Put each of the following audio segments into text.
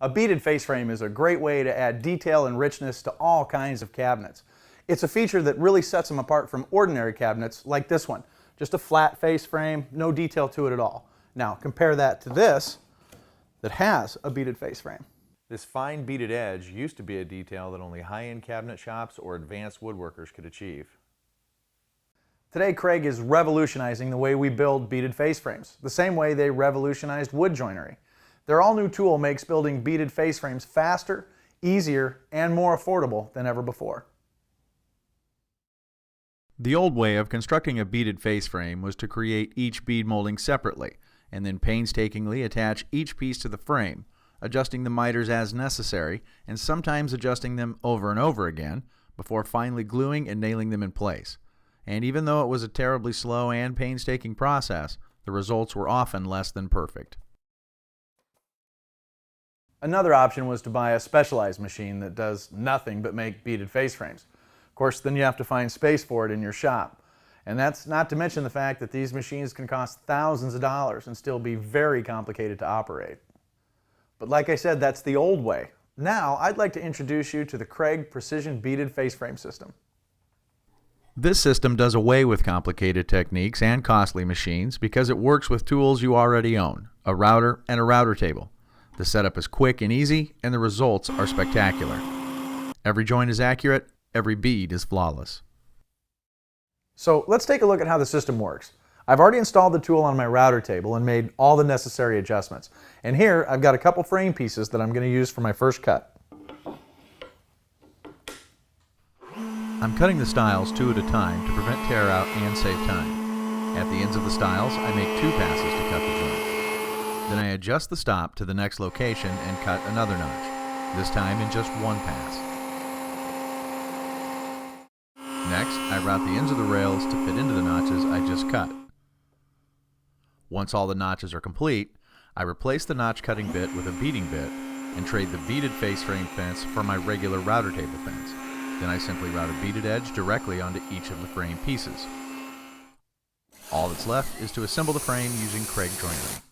A beaded face frame is a great way to add detail and richness to all kinds of cabinets. It's a feature that really sets them apart from ordinary cabinets like this one. Just a flat face frame, no detail to it at all. Now compare that to this that has a beaded face frame. This fine beaded edge used to be a detail that only high-end cabinet shops or advanced woodworkers could achieve. Today, Kreg is revolutionizing the way we build beaded face frames, the same way they revolutionized wood joinery. Their all-new tool makes building beaded face frames faster, easier, and more affordable than ever before. The old way of constructing a beaded face frame was to create each bead molding separately, and then painstakingly attach each piece to the frame, adjusting the miters as necessary, and sometimes adjusting them over and over again, before finally gluing and nailing them in place. And even though it was a terribly slow and painstaking process, the results were often less than perfect. Another option was to buy a specialized machine that does nothing but make beaded face frames. Of course, then you have to find space for it in your shop. And that's not to mention the fact that these machines can cost thousands of dollars and still be very complicated to operate. But like I said, that's the old way. Now, I'd like to introduce you to the Kreg Precision Beaded Face Frame System. This system does away with complicated techniques and costly machines because it works with tools you already own, a router and a router table. The setup is quick and easy, and the results are spectacular. Every joint is accurate, every bead is flawless. So let's take a look at how the system works. I've already installed the tool on my router table and made all the necessary adjustments. And here I've got a couple frame pieces that I'm going to use for my first cut. I'm cutting the stiles 2 at a time to prevent tear out and save time. At the ends of the stiles, I make 2 passes to cut the joint. Then I adjust the stop to the next location and cut another notch, this time in just 1 pass. Next, I route the ends of the rails to fit into the notches I just cut. Once all the notches are complete, I replace the notch cutting bit with a beading bit and trade the beaded face frame fence for my regular router table fence. Then I simply route a beaded edge directly onto each of the frame pieces. All that's left is to assemble the frame using Kreg joinery.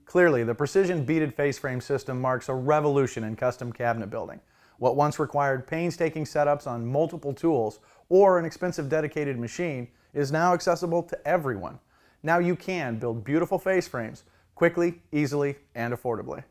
Clearly, the Precision Beaded Face Frame system marks a revolution in custom cabinet building. What once required painstaking setups on multiple tools or an expensive dedicated machine is now accessible to everyone. Now you can build beautiful face frames quickly, easily, and affordably.